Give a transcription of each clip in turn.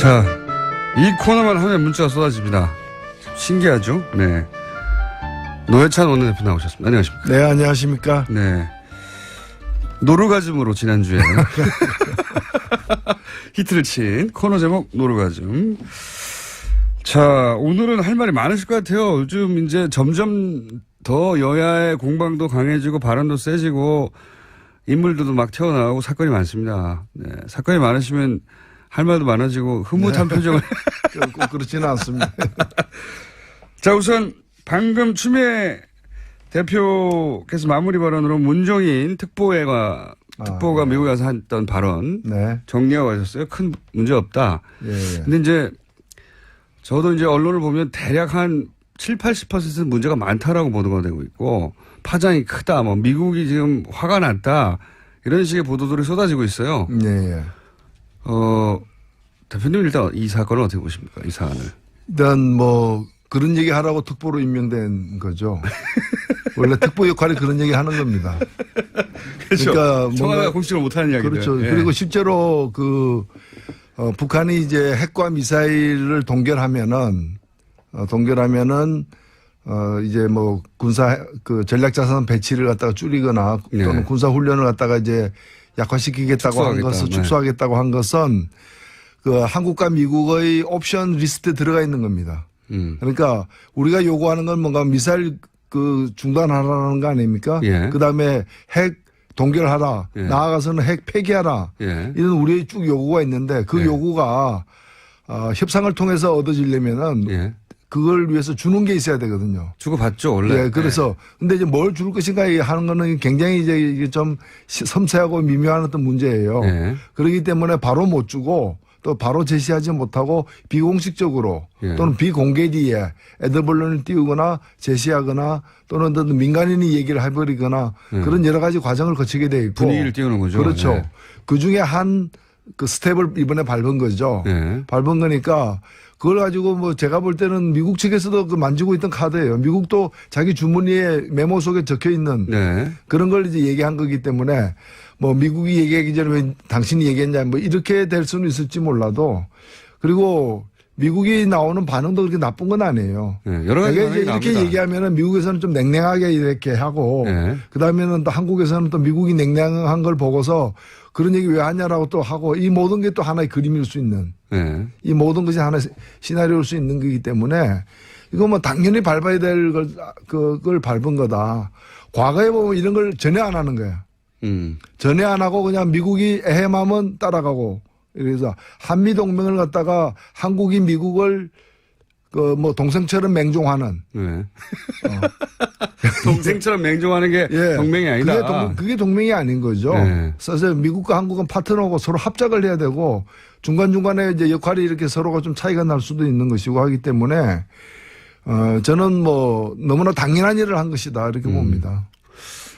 자, 이 코너만 하면 문자가 쏟아집니다. 신기하죠? 네. 노회찬 원내대표 나오셨습니다. 안녕하십니까? 네, 안녕하십니까? 네. 노르가즘으로 지난주에 히트를 친 코너 제목 노르가즘. 자, 오늘은 할 말이 많으실 것 같아요. 요즘 이제 점점 더 여야의 공방도 강해지고 발언도 세지고 인물들도 막 튀어나오고 사건이 많습니다. 네. 사건이 많으시면 할 말도 많아지고 흐뭇한 네. 표정을. 꼭 그렇지는 않습니다. 자, 우선 방금 추미애 대표께서 마무리 발언으로 문정인 특보가 네. 미국에 가서 했던 발언 네. 정리하고 하셨어요. 큰 문제 없다. 예. 근데 이제 저도 이제 언론을 보면 대략 한 7, 80%는 문제가 많다라고 보도가 되고 있고 파장이 크다. 뭐 미국이 지금 화가 났다. 이런 식의 보도들이 쏟아지고 있어요. 예. 대표님 일단 이 사건을 어떻게 보십니까? 이 사안을. 일단 뭐 그런 얘기 하라고 특보로 임명된 거죠. 원래 특보 역할이 그런 얘기 하는 겁니다. 그렇죠. 그러니까 청와대가 공식으로 못하는 이야기들. 그렇죠. 예. 그리고 실제로 북한이 이제 핵과 미사일을 동결하면은 이제 뭐 군사 전략자산 배치를 갖다가 줄이거나 또는 네. 군사 훈련을 갖다가 이제 약화시키겠다고 한 것은 축소하겠다고 한 것은 그 한국과 미국의 옵션 리스트에 들어가 있는 겁니다. 그러니까 우리가 요구하는 건 뭔가 미사일 중단하라는 거 아닙니까? 예. 그 다음에 핵 동결하라. 예. 나아가서는 핵 폐기하라. 예. 이런 우리의 쭉 요구가 있는데 그 예. 요구가 협상을 통해서 얻어지려면은 예. 그걸 위해서 주는 게 있어야 되거든요. 주고받죠, 원래. 예, 그래서. 예. 근데 이제 뭘 줄 것인가 하는 거는 굉장히 이제 좀 섬세하고 미묘한 어떤 문제예요. 예. 그렇기 때문에 바로 못 주고 또 바로 제시하지 못하고 비공식적으로 예. 또는 비공개디에 애드벌론을 띄우거나 제시하거나 또는 민간인이 얘기를 해버리거나 예. 그런 여러 가지 과정을 거치게 돼 있고. 분위기를 띄우는 거죠. 그렇죠. 예. 그 중에 한 스텝을 이번에 밟은 거죠. 예. 밟은 거니까 그걸 가지고 뭐 제가 볼 때는 미국 측에서도 만지고 있던 카드예요. 미국도 자기 주머니에 메모 속에 적혀 있는 네. 그런 걸 이제 얘기한 거기 때문에 뭐 미국이 얘기하기 전에 왜 당신이 얘기했냐 뭐 이렇게 될 수는 있을지 몰라도 그리고 미국이 나오는 반응도 그렇게 나쁜 건 아니에요. 네, 여러 가지 이제 이렇게 나옵니다. 얘기하면은 미국에서는 좀 냉랭하게 이렇게 하고 네. 그 다음에는 또 한국에서는 또 미국이 냉랭한 걸 보고서 그런 얘기 왜 하냐라고 또 하고 이 모든 게 또 하나의 그림일 수 있는 네. 이 모든 것이 하나의 시나리오일 수 있는 거기 때문에 이거 뭐 당연히 밟아야 될 그걸 밟은 거다. 과거에 보면 이런 걸 전혀 안 하는 거야. 전혀 안 하고 그냥 미국이 에헤마면 따라가고 그래서 한미 동맹을 갖다가 한국이 미국을 뭐 동생처럼 맹종하는. 네. 동생처럼 맹종하는 게 예. 동맹이 아니다. 그게 동맹이 아닌 거죠. 네. 그래서 미국과 한국은 파트너고 서로 합작을 해야 되고 중간중간에 이제 역할이 이렇게 서로가 좀 차이가 날 수도 있는 것이고 하기 때문에 저는 뭐 너무나 당연한 일을 한 것이다 이렇게 봅니다.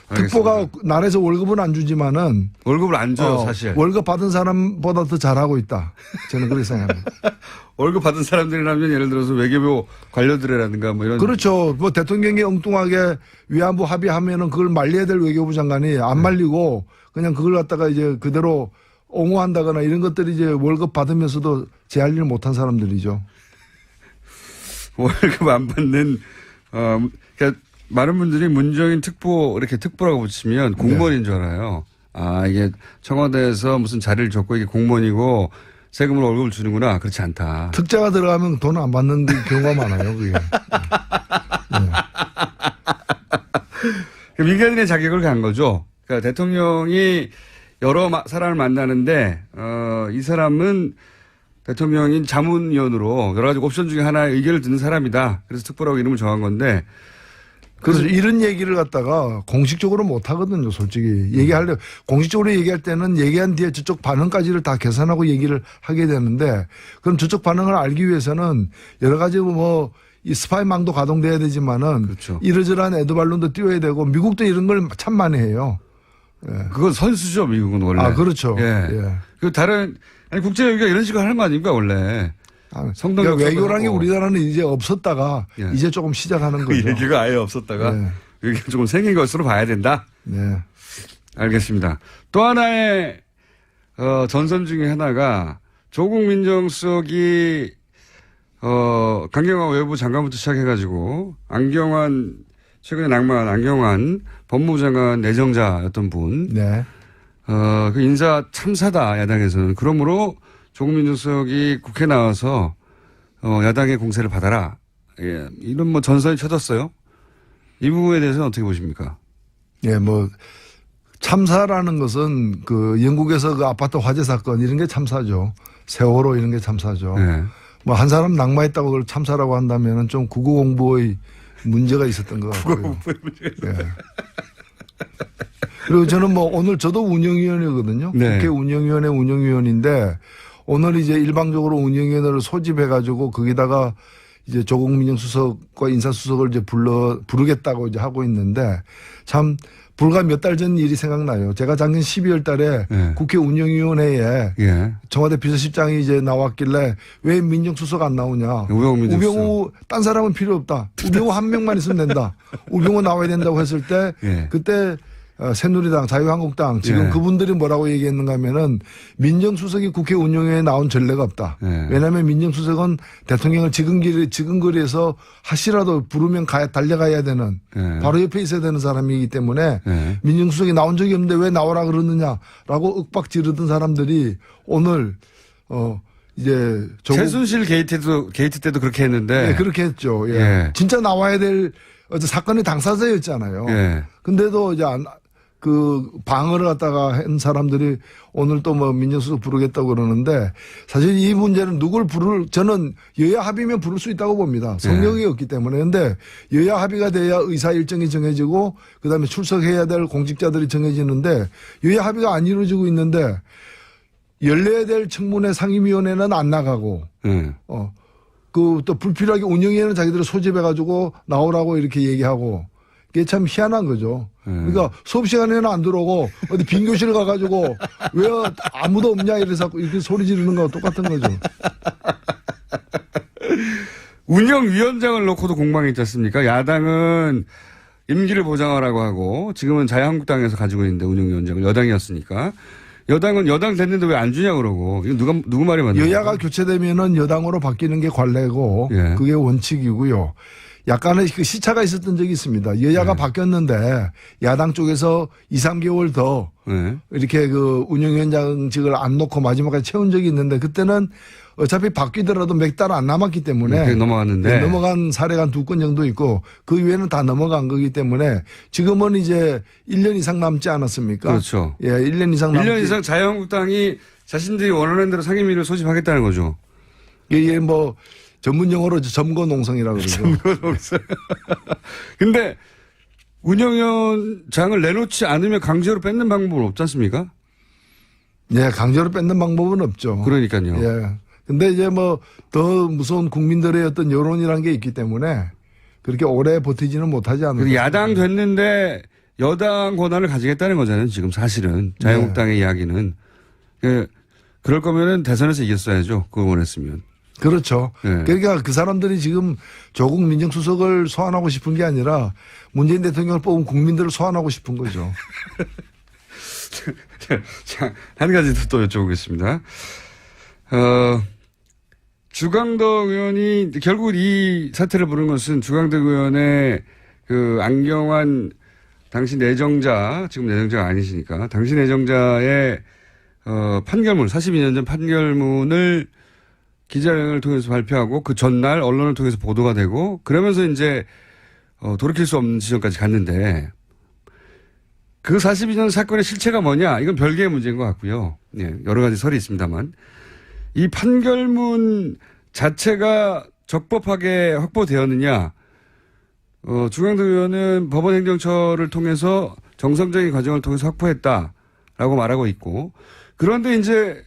특보가 나라에서 월급은 안 주지만은 월급을 안 줘요 사실. 월급 받은 사람보다 더 잘하고 있다. 저는 그렇게 생각합니다. 월급 받은 사람들이라면 예를 들어서 외교부 관료들이라든가 뭐 이런. 그렇죠. 뭐 대통령이 엉뚱하게 위안부 합의하면은 그걸 말려야 될 외교부 장관이 안 말리고 그냥 그걸 갖다가 이제 그대로 옹호한다거나 이런 것들이 이제 월급 받으면서도 제 할 일을 못한 사람들이죠. 월급 안 받는 그러니까 많은 분들이 문정인 특보 이렇게 특보라고 붙이면 공무원인 줄 알아요. 아 이게 청와대에서 무슨 자리를 줬고 이게 공무원이고 세금으로 월급을 주는구나. 그렇지 않다. 특자가 들어가면 돈 안 받는 경우가 많아요. 그게. 민간인의 자격을 간 거죠. 그러니까 대통령이 여러 사람을 만나는데 이 사람은 대통령인 자문위원으로 여러 가지 옵션 중에 하나의 의견을 듣는 사람이다. 그래서 특보라고 이름을 정한 건데 그래서 이런 얘기를 갖다가 공식적으로 못 하거든요, 솔직히. 공식적으로 얘기할 때는 얘기한 뒤에 저쪽 반응까지를 다 계산하고 얘기를 하게 되는데 그럼 저쪽 반응을 알기 위해서는 여러 가지 뭐 이 스파이망도 가동돼야 되지만은 그렇죠. 이러저러한 애드발론도 띄워야 되고 미국도 이런 걸 참 많이 해요. 예. 그건 선수죠, 미국은 원래. 아, 그렇죠. 예. 예. 그 국제 외교가 이런 식으로 하는 거 아닙니까, 원래? 그러니까 외교라는 게 우리나라는 이제 없었다가 예. 이제 조금 시작하는 거죠. 얘기가 아예 없었다가 여기가 조금 생긴 것으로 봐야 된다. 네. 알겠습니다. 또 하나의 전선 중에 하나가 조국 민정수석이 강경화 외부 장관부터 시작해가지고 안경환 최근에 낙마한 안경환 법무부 장관 내정자였던 분. 네. 그 인사 참사다 야당에서는. 그러므로 조국 민정수석이 국회 나와서 야당의 공세를 받아라. 예, 이런 뭐 전선이 쳐졌어요. 이 부분에 대해서는 어떻게 보십니까? 예, 뭐 참사라는 것은 그 영국에서 그 아파트 화재 사건 이런 게 참사죠. 세월호 이런 게 참사죠. 네. 뭐 한 사람 낙마했다고 그걸 참사라고 한다면은 좀 국어공부의 문제가 있었던 것 같고요. 국어공부의 문제가 예. 그리고 저는 뭐 오늘 저도 운영위원이거든요. 네. 국회 운영위원회 운영위원인데 오늘 이제 일방적으로 운영위원회를 소집해가지고 거기다가 이제 조국 민정수석과 인사수석을 이제 부르겠다고 이제 하고 있는데 참 불과 몇 달 전 일이 생각나요. 제가 작년 12월 달에 네. 국회 운영위원회에 예. 청와대 비서실장이 이제 나왔길래 왜 민정수석 안 나오냐. 우병우 딴 사람은 필요 없다. 우병우 한 명만 있으면 된다. 우병우 나와야 된다고 했을 때 예. 그때 새누리당, 자유한국당 지금 예. 그분들이 뭐라고 얘기했는가 하면은 민정수석이 국회 운영회에 나온 전례가 없다. 예. 왜냐하면 민정수석은 대통령을 지근거리에서 하시라도 부르면 달려가야 되는 예. 바로 옆에 있어야 되는 사람이기 때문에 예. 민정수석이 나온 적이 없는데 왜 나오라 그러느냐라고 윽박 지르던 사람들이 오늘 이제 최순실 게이트 때도 그렇게 했는데. 예, 그렇게 했죠. 예. 예. 진짜 나와야 될 어제 사건의 당사자였잖아요. 예. 근데도 이제 그 방어를 갖다가 한 사람들이 오늘 또 뭐 민정수석 부르겠다고 그러는데 사실 이 문제는 누굴 저는 여야 합의면 부를 수 있다고 봅니다. 성력이 없기 때문에. 근데 여야 합의가 돼야 의사 일정이 정해지고 그다음에 출석해야 될 공직자들이 정해지는데 여야 합의가 안 이루어지고 있는데 열려야 될 청문회 상임위원회는 안 나가고 그 또 불필요하게 운영위원회는 자기들을 소집해가지고 나오라고 이렇게 얘기하고 그게 참 희한한 거죠. 그러니까 수업 시간에는 안 들어오고 어디 빈 교실 가가지고 왜 아무도 없냐 이래서 이렇게 소리 지르는 거와 똑같은 거죠. 운영위원장을 놓고도 공방이 있지 않습니까? 야당은 임기를 보장하라고 하고 지금은 자유한국당에서 가지고 있는데 운영위원장을 여당이었으니까. 여당은 여당 됐는데 왜 안 주냐 그러고. 이거 누구 말이 맞나요? 여야가 교체되면은 여당으로 바뀌는 게 관례고 예. 그게 원칙이고요. 약간의 그 시차가 있었던 적이 있습니다. 여야가 바뀌었는데 야당 쪽에서 2, 3개월 더 이렇게 그 운영위원장직을 안 놓고 마지막까지 채운 적이 있는데 그때는 어차피 바뀌더라도 몇 달 안 남았기 때문에 넘어갔는데 넘어간 사례가 한 2건 정도 있고 그 이외에는 다 넘어간 거기 때문에 지금은 이제 1년 이상 남지 않았습니까? 그렇죠. 예, 1년 이상 1년 이상 자유한국당이 자신들이 원하는 대로 상임위를 소집하겠다는 거죠. 예, 뭐 전문 용어로 점거농성이라고 그러죠. 점거농성. 근데 운영위원장을 내놓지 않으면 강제로 뺏는 방법은 없지 않습니까? 네, 강제로 뺏는 방법은 없죠. 그러니까요. 예. 근데 이제 뭐 더 무서운 국민들의 어떤 여론이라는 게 있기 때문에 그렇게 오래 버티지는 못하지 않을까. 야당 됐는데 여당 권한을 가지겠다는 거잖아요. 지금 사실은 자유한국당의 이야기는. 그럴 거면은 대선에서 이겼어야죠. 그거 원했으면. 그렇죠. 네. 그러니까 그 사람들이 지금 조국 민정수석을 소환하고 싶은 게 아니라 문재인 대통령을 뽑은 국민들을 소환하고 싶은 거죠. 자, 한 가지 또 여쭤보겠습니다. 주강덕 의원이 결국 이 사태를 부른 것은 주강덕 의원의 그 안경환 당시 내정자, 지금 내정자가 아니시니까 당시 내정자의 판결문, 42년 전 판결문을 기자회견을 통해서 발표하고 그 전날 언론을 통해서 보도가 되고 그러면서 이제 돌이킬 수 없는 지점까지 갔는데 그 42년 사건의 실체가 뭐냐? 이건 별개의 문제인 것 같고요. 예, 여러 가지 설이 있습니다만 이 판결문 자체가 적법하게 확보되었느냐? 주강덕 의원은 법원행정처를 통해서 정상적인 과정을 통해서 확보했다라고 말하고 있고 그런데 이제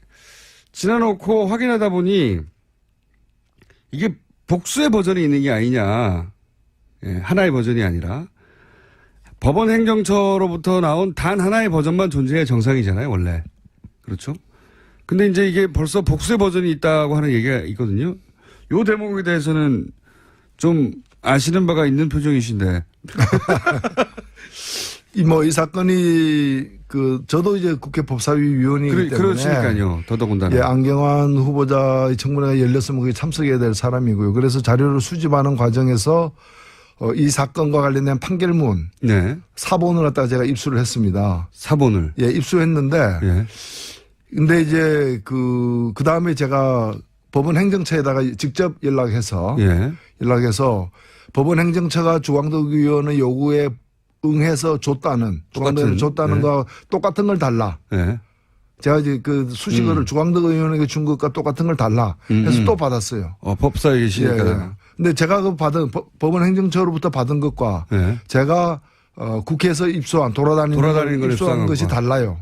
지나놓고 확인하다 보니 이게 복수의 버전이 있는 게 아니냐. 예, 하나의 버전이 아니라 법원 행정처로부터 나온 단 하나의 버전만 존재해야 정상이잖아요, 원래. 그렇죠? 근데 이제 이게 벌써 복수의 버전이 있다고 하는 얘기가 있거든요. 요 대목에 대해서는 좀 아시는 바가 있는 표정이신데. 이 사건이 저도 이제 국회 법사위 위원이기 때문에. 그러시니까요. 더더군다나. 예, 안경환 후보자 청문회가 열렸으면 거기 참석해야 될 사람이고요. 그래서 자료를 수집하는 과정에서 이 사건과 관련된 판결문. 네. 사본을 갖다가 제가 입수를 했습니다. 사본을. 예, 입수했는데. 예. 근데 이제 그 다음에 제가 법원 행정처에다가 직접 연락해서. 예. 연락해서 법원 행정처가 주광덕 의원의 요구에 응해서 줬다는 네. 거 똑같은 걸 달라. 네. 제가 이제 그 수식어를 주광덕 의원에게 준 것과 똑같은 걸 달라 해서 또 받았어요. 법사에 계시니까. 예, 예. 근데 제가 그 받은 법원 행정처로부터 받은 것과 네. 제가 국회에서 입수한 돌아다니는 걸 입수한 것이 달라요.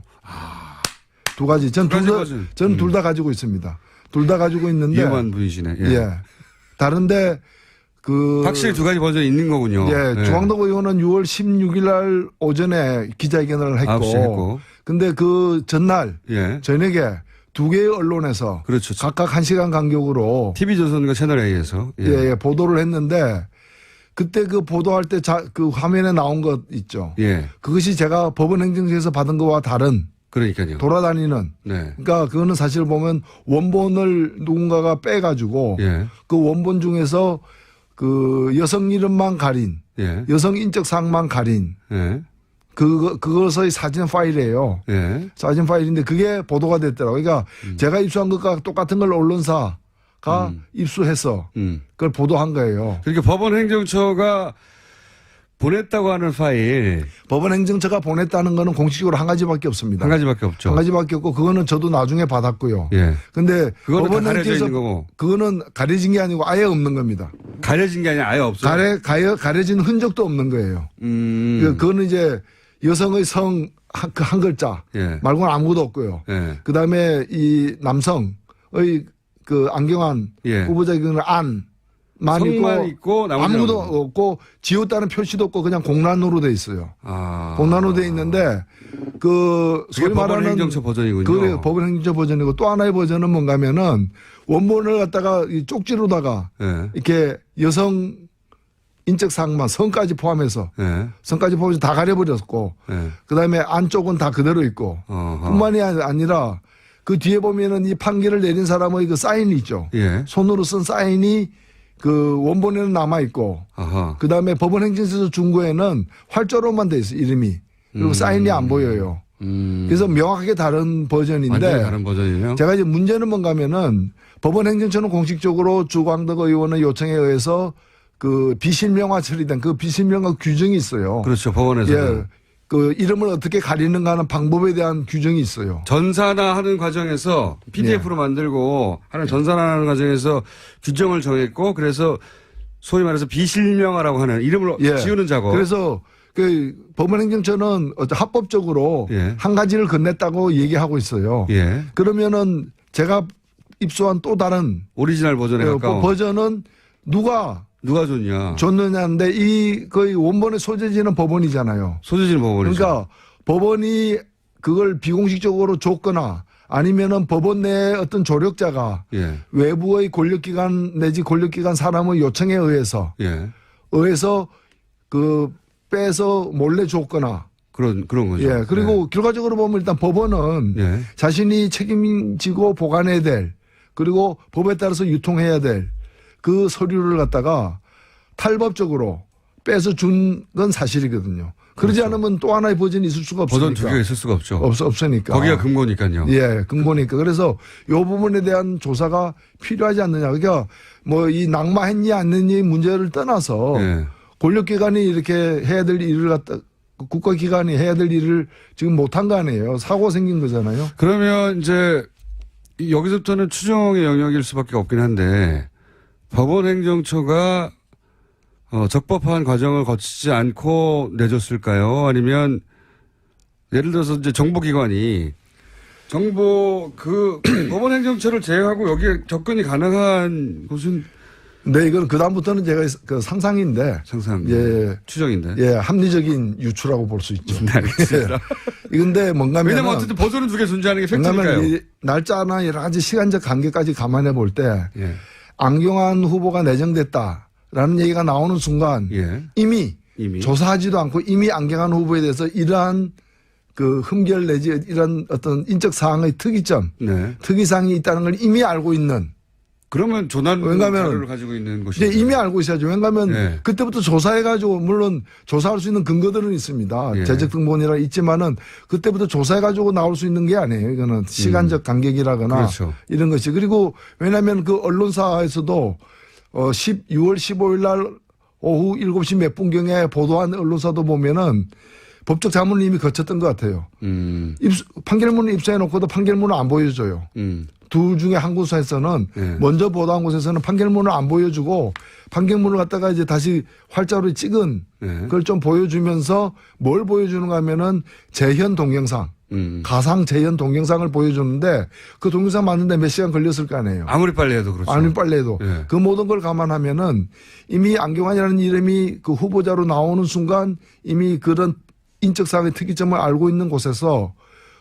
두 가지. 저는 둘 다 가지고 있습니다. 둘 다 가지고 있는데. 위험한 분이시네. 예. 예. 다른데 확실히 두 가지 버전이 있는 거군요. 예, 예. 주광덕 의원은 6월 16일 날 오전에 기자회견을 했고. 근데 그 전날 예. 저녁에 두 개의 언론에서 그렇죠. 각각 1시간 간격으로 TV조선과 채널A에서 예, 보도를 했는데 그때 그 보도할 때 그 화면에 나온 것 있죠. 예. 그것이 제가 법원 행정처에서 받은 것과 다른 그러니까요. 돌아다니는. 네. 그러니까 그거는 사실 보면 원본을 누군가가 빼가지고 예. 그 원본 중에서 그 여성 이름만 가린, 예. 여성 인적 사항만 가린, 예. 그것의 사진 파일이에요. 예. 사진 파일인데 그게 보도가 됐더라고요. 그러니까 제가 입수한 것과 똑같은 걸 언론사가 입수해서 그걸 보도한 거예요. 그러니까 법원 행정처가 보냈다고 하는 파일. 법원 행정처가 보냈다는 거는 공식적으로 한 가지밖에 없습니다. 한 가지밖에 없죠. 한 가지밖에 없고 그거는 저도 나중에 받았고요. 예. 근데 그거는 법원 가려져 있는 거고. 그거는 가려진 게 아니고 아예 없는 겁니다. 가려진 게 아니라 아예 없어요. 가려진 흔적도 없는 거예요. 그거는 이제 여성의 성 한 글자 예. 말고는 아무것도 없고요. 예. 그다음에 이 남성의 그 안경환 예. 후보자의 경우는 성만 있고 아무것도 없고 지웠다는 표시도 없고 그냥 공란으로 돼 있어요. 공란으로 돼 있는데 그 소위 말하는 법원 행정처 버전이군요. 그래 법원 행정처 버전이고 또 하나의 버전은 뭔가면은 원본을 갖다가 이 쪽지로다가 예. 이렇게 여성 인적 사항만 성까지 포함해서 예. 성까지 포함해서 다 가려버렸고 예. 그다음에 안쪽은 다 그대로 있고 뿐만이 아니라 그 뒤에 보면은 이 판결을 내린 사람의 그 사인이 있죠. 예. 손으로 쓴 사인이 그 원본에는 남아 있고 그다음에 법원 행정처에서 준 거에는 활자로만 돼 있어요. 이름이. 그리고 사인이 안 보여요. 그래서 명확하게 다른 버전인데 완전히 다른 버전이에요. 제가 이제 문제는 뭔가면은 법원 행정처는 공식적으로 주광덕 의원의 요청에 의해서 그 비실명화 처리된 그 비실명화 규정이 있어요. 그렇죠. 법원에서. 예. 그 이름을 어떻게 가리는가 하는 방법에 대한 규정이 있어요. 전산화하는 과정에서 PDF로 만들고 하는 전산화하는 과정에서 규정을 정했고 그래서 소위 말해서 비실명화라고 하는 이름을 지우는 작업. 그래서 그 법원 행정처는 합법적으로 한 가지를 건넸다고 얘기하고 있어요. 그러면은 제가 입수한 또 다른 오리지널 버전에 가까운 버전은 누가 줬느냐인데 이 거의 원본의 소재지는 법원이잖아요. 소재지는 법원이죠. 그러니까 법원이 그걸 비공식적으로 줬거나 아니면은 법원 내에 어떤 조력자가 외부의 권력기관 내지 권력기관 사람의 요청에 의해서 그 빼서 몰래 줬거나 그런 거죠. 예. 그리고 결과적으로 보면 일단 법원은 자신이 책임지고 보관해야 될 그리고 법에 따라서 유통해야 될 그 서류를 갖다가 탈법적으로 빼서 준 건 사실이거든요. 그러지 않으면 또 하나의 버전이 있을 수가 없으니까. 버전 두 개가 있을 수가 없죠. 없으니까. 거기가 근거니까요. 예, 근거니까. 그래서 이 부분에 대한 조사가 필요하지 않느냐. 그러니까 뭐 이 낙마했니 안 했니 문제를 떠나서 권력기관이 이렇게 해야 될 일을 갖다 국가기관이 해야 될 일을 지금 못한 거 아니에요. 사고가 생긴 거잖아요. 그러면 이제 여기서부터는 추정의 영역일 수밖에 없긴 한데 법원 행정처가 적법한 과정을 거치지 않고 내줬을까요? 아니면 예를 들어서 이제 정보기관이 법원 행정처를 제외하고 여기에 접근이 가능한 곳은 네, 이건 그다음부터는 제가 그 상상인데. 추정인데. 예, 합리적인 유추라고 볼 수 있죠. 알겠습니다. 근데 뭔가면. 왜냐면 어쨌든 버전은 두 개 존재하는 게 팩트니까요. 날짜나 여러 가지 시간적 관계까지 감안해 볼 때. 안경환 후보가 내정됐다라는 얘기가 나오는 순간 이미 조사하지도 않고 이미 안경환 후보에 대해서 이러한 그 흠결 내지 이런 어떤 인적 사항의 특이점, 네. 특이사항이 있다는 걸 이미 알고 있는. 그러면 조난 자료를 가지고 있는 것이죠. 이미 알고 있어야죠. 왜냐하면 네. 그때부터 조사해가지고 물론 조사할 수 있는 근거들은 있습니다. 예. 재적 등본이라 있지만은 그때부터 조사해가지고 나올 수 있는 게 아니에요. 이거는 시간적 간격이라거나 그렇죠. 이런 것이. 그리고 왜냐하면 그 언론사에서도 6월 15일 날 오후 7시 몇 분경에 보도한 언론사도 보면은 법적 자문을 이미 거쳤던 것 같아요. 판결문을 입수해놓고도 판결문을 안 보여줘요. 둘 중에 한 곳에서는 먼저 보도한 곳에서는 판결문을 안 보여주고 판결문을 갖다가 이제 다시 활자로 찍은 그걸 좀 보여주면서 뭘 보여주는가 하면은 재현 동영상, 가상 재현 동영상을 보여주는데 그 동영상 만드는데 몇 시간 걸렸을 거 아니에요. 아무리 빨리 해도 그렇죠. 아무리 빨리 해도. 그 모든 걸 감안하면은 이미 안경환이라는 이름이 그 후보자로 나오는 순간 이미 그런 인적사항의 특이점을 알고 있는 곳에서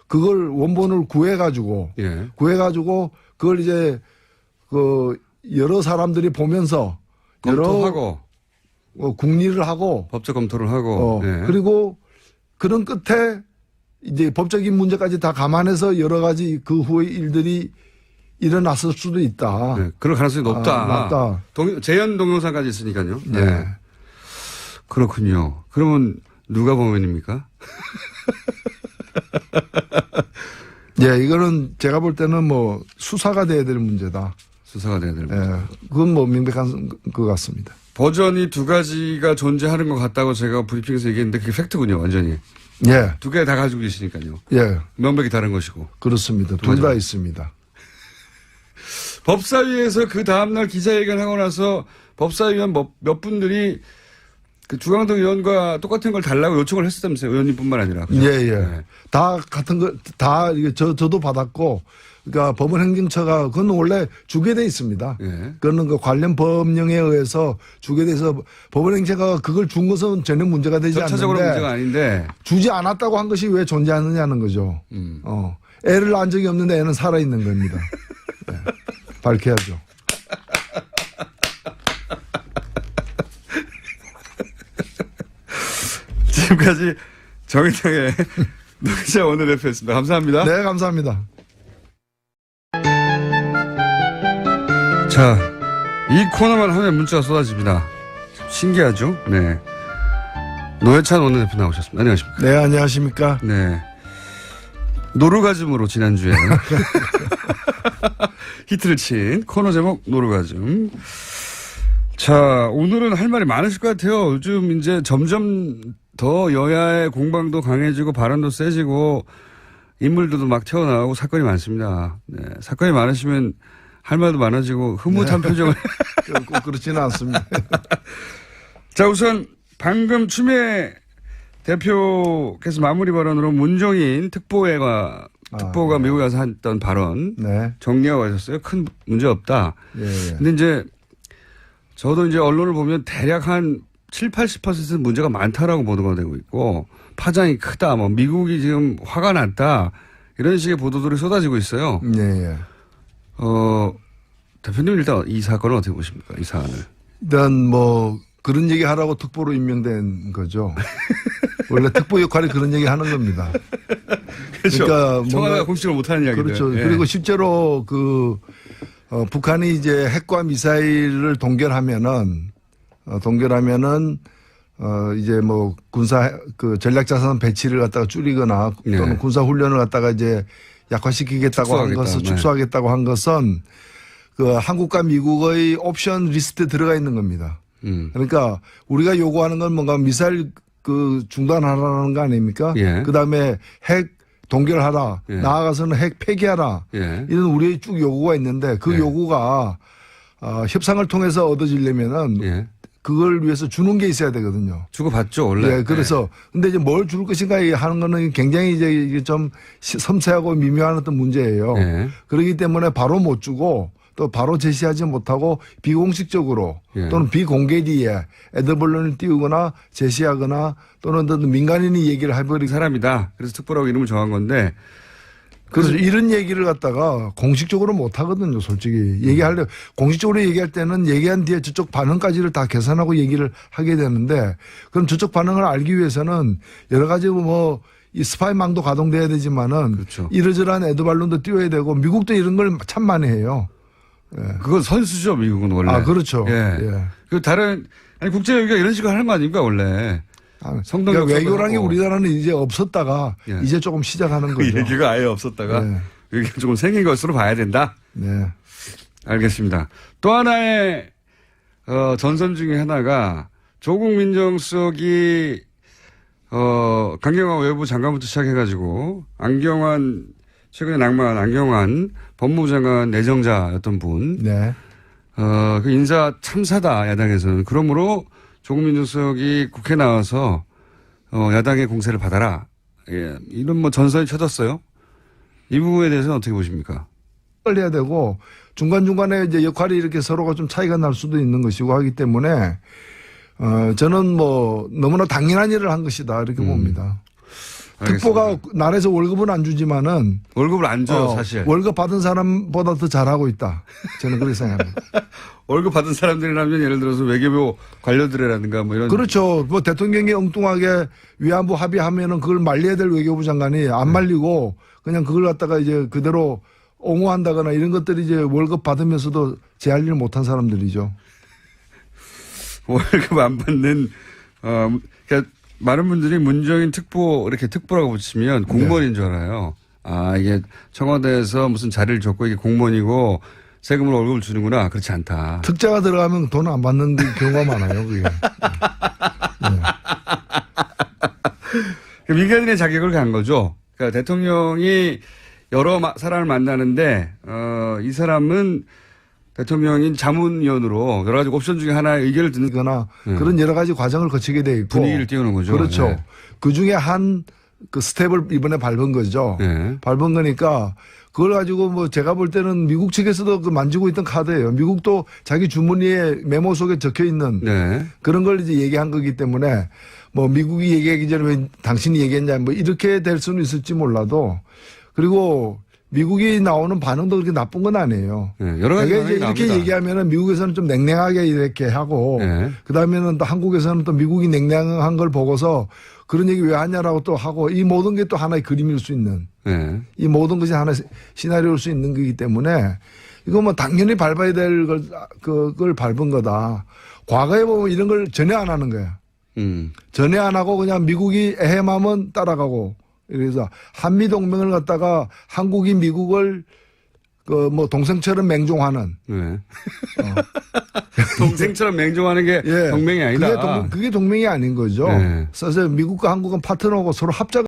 그걸 원본을 구해가지고 그걸 이제 그 여러 사람들이 보면서 검토하고 국리를 하고 법적 검토를 하고 그리고 그런 끝에 이제 법적인 문제까지 다 감안해서 여러 가지 그 후의 일들이 일어났을 수도 있다. 네. 그럴 가능성이 높다. 낮다. 재현 동영상까지 있으니까요. 네. 그렇군요. 그러면 누가 범인입니까? 예, 이거는 제가 볼 때는 뭐 수사가 돼야 될 문제다. 수사가 돼야 될 문제. 그건 뭐 명백한 것 같습니다. 버전이 두 가지가 존재하는 것 같다고 제가 브리핑에서 얘기했는데 그게 팩트군요, 완전히. 예. 두 개 다 가지고 계시니까요. 예. 명백히 다른 것이고. 그렇습니다. 둘 다 있습니다. 법사위에서 그 다음날 기자회견하고 나서 법사위원 몇 분들이 그 주광덕 의원과 똑같은 걸 달라고 요청을 했었다면서요. 의원님뿐만 아니라. 그죠? 예. 다 같은 거, 다, 저도 받았고, 그러니까 법원행정처가, 그건 원래 주게 돼 있습니다. 그거는 그 관련 법령에 의해서 주게 돼서 법원행정처가 그걸 준 것은 전혀 문제가 되지 않는데. 절차적으로 문제가 아닌데. 주지 않았다고 한 것이 왜 존재하느냐는 거죠. 애를 낳은 적이 없는데 애는 살아있는 겁니다. 네. 밝혀야죠. 지금까지 정의당의 노기자 원내대표였습니다. 감사합니다. 네, 감사합니다. 자, 이 코너만 하면 문자가 쏟아집니다. 신기하죠? 네. 노회찬 원내대표 나오셨습니다. 안녕하십니까? 네, 안녕하십니까? 네. 노루가즘으로 지난주에 히트를 친 코너 제목 노루가즘. 자, 오늘은 할 말이 많으실 것 같아요. 요즘 이제 점점 더 여야의 공방도 강해지고 발언도 세지고 인물들도 막 튀어나오고 사건이 많습니다. 네. 사건이 많으시면 할 말도 많아지고 흐뭇한 표정을. 꼭 그렇지는 않습니다. 자, 우선 방금 추미애 대표께서 마무리 발언으로 문종인 특보가 미국에 가서 했던 발언 정리하고 하셨어요. 큰 문제 없다. 근데 이제 저도 이제 언론을 보면 대략 한 7, 80%는 문제가 많다라고 보도가 되고 있고 파장이 크다. 뭐 미국이 지금 화가 났다. 이런 식의 보도들이 쏟아지고 있어요. 대표님 일단 이 사건을 어떻게 보십니까? 이 사안을. 일단 뭐 그런 얘기 하라고 특보로 임명된 거죠. 원래 특보 역할이 그런 얘기 하는 겁니다. 그렇죠. 그러니까 청와대가 공식으로 못하는 이야기들. 그렇죠. 그리고 실제로 북한이 이제 핵과 미사일을 동결하면은 이제 뭐 군사 전략자산 배치를 갖다가 줄이거나 또는 군사 훈련을 갖다가 이제 약화시키겠다고 한 것은 축소하겠다고 한 것은 그 한국과 미국의 옵션 리스트에 들어가 있는 겁니다. 그러니까 우리가 요구하는 건 뭔가 미사일 중단하라는 거 아닙니까? 그 다음에 핵 동결하라. 나아가서는 핵 폐기하라. 이런 우리의 쭉 요구가 있는데 그 요구가 협상을 통해서 얻어지려면은 그걸 위해서 주는 게 있어야 되거든요. 주고받죠, 원래. 그래서 근데 이제 뭘 줄 것인가 하는 거는 굉장히 이제 좀 섬세하고 미묘한 어떤 문제예요. 그렇기 때문에 바로 못 주고 또 바로 제시하지 못하고 비공식적으로 또는 비공개리에 애드벌론을 띄우거나 제시하거나 또는 민간인이 얘기를 해버리는 사람이다. 그래서 특보라고 이름을 정한 건데. 그래서 이런 얘기를 갖다가 공식적으로 못 하거든요, 솔직히. 공식적으로 얘기할 때는 얘기한 뒤에 저쪽 반응까지를 다 계산하고 얘기를 하게 되는데 그럼 저쪽 반응을 알기 위해서는 여러 가지 뭐 이 스파이망도 가동돼야 되지만은 그렇죠. 이러저러한 에드발론도 띄워야 되고 미국도 이런 걸 참 많이 해요. 예. 그건 선수죠, 미국은 원래. 아, 그렇죠. 예. 예. 그 다른 아니 국제 외교가 이런 식으로 하는 거 아닙니까 원래? 그러니까 외교라는 게 우리나라는 이제 없었다가 예. 이제 조금 시작하는 거죠. 그 얘기가 아예 없었다가 네. 여기가 조금 생긴 것으로 봐야 된다. 네. 알겠습니다. 또 하나의 전선 중에 하나가 조국 민정수석이 강경화 외부 장관부터 시작해가지고 안경환 최근에 낙마한 안경환 법무부 장관 내정자였던 분. 네. 그 인사 참사다 야당에서는. 그러므로 조국 민정수석이 국회 나와서 야당의 공세를 받아라. 예, 이런 뭐 전선이 쳐졌어요. 이 부분에 대해서는 어떻게 보십니까? 해야 되고 중간중간에 이제 역할이 이렇게 서로가 좀 차이가 날 수도 있는 것이고 하기 때문에 저는 뭐 너무나 당연한 일을 한 것이다 이렇게 봅니다. 알겠습니다. 특보가 나라에서 월급은 안 주지만은 월급을 안 줘요 사실. 월급 받은 사람보다 더 잘하고 있다. 저는 그렇게 생각합니다. 월급 받은 사람들이라면 예를 들어서 외교부 관료들이라든가 뭐 이런. 그렇죠. 뭐 대통령이 엉뚱하게 위안부 합의하면은 그걸 말려야 될 외교부 장관이 안 말리고 그냥 그걸 갖다가 이제 그대로 옹호한다거나 이런 것들이 이제 월급 받으면서도 제 할 일을 못한 사람들이죠. 월급 안 받는 그러니까 많은 분들이 문정인 특보 이렇게 특보라고 붙이면 공무원인 줄 알아요. 아 이게 청와대에서 무슨 자리를 줬고 이게 공무원이고 세금으로 월급을 주는구나. 그렇지 않다. 특자가 들어가면 돈 안 받는 경우가 많아요. 그게. 네. 민간인의 자격을 간 거죠. 그러니까 대통령이 여러 사람을 만나는데 이 사람은 대통령인 자문위원으로 여러 가지 옵션 중에 하나의 의견을 듣는 거나 그런 여러 가지 과정을 거치게 돼 있고 분위기를 띄우는 거죠. 그렇죠. 네. 그 중에 한 그 스텝을 이번에 밟은 거죠. 네. 밟은 거니까 그걸 가지고 뭐 제가 볼 때는 미국 측에서도 그 만지고 있던 카드예요. 미국도 자기 주머니에 메모 속에 적혀 있는 네. 그런 걸 이제 얘기한 거기 때문에 뭐 미국이 얘기하기 전에 왜 당신이 얘기했냐 뭐 이렇게 될 수는 있을지 몰라도 그리고 미국이 나오는 반응도 그렇게 나쁜 건 아니에요. 네, 여러 가지 이제 이렇게 나옵니다. 얘기하면은 미국에서는 좀 냉랭하게 이렇게 하고 네. 그다음에는 또 한국에서는 또 미국이 냉랭한 걸 보고서 그런 얘기 왜 하냐라고 또 하고 이 모든 게 또 하나의 그림일 수 있는 네. 이 모든 것이 하나의 시나리오일 수 있는 거기 때문에 이거 뭐 당연히 밟아야 될 그걸 밟은 거다. 과거에 보면 이런 걸 전혀 안 하는 거야. 전혀 안 하고 그냥 미국이 에헤마면 따라가고 그래서 한미 동맹을 갖다가 한국이 미국을 그 뭐 동생처럼 맹종하는. 네. 동생처럼 맹종하는 게 예. 동맹이 아니다. 그게 동맹이 아닌 거죠. 네. 사실 미국과 한국은 파트너고 서로 합작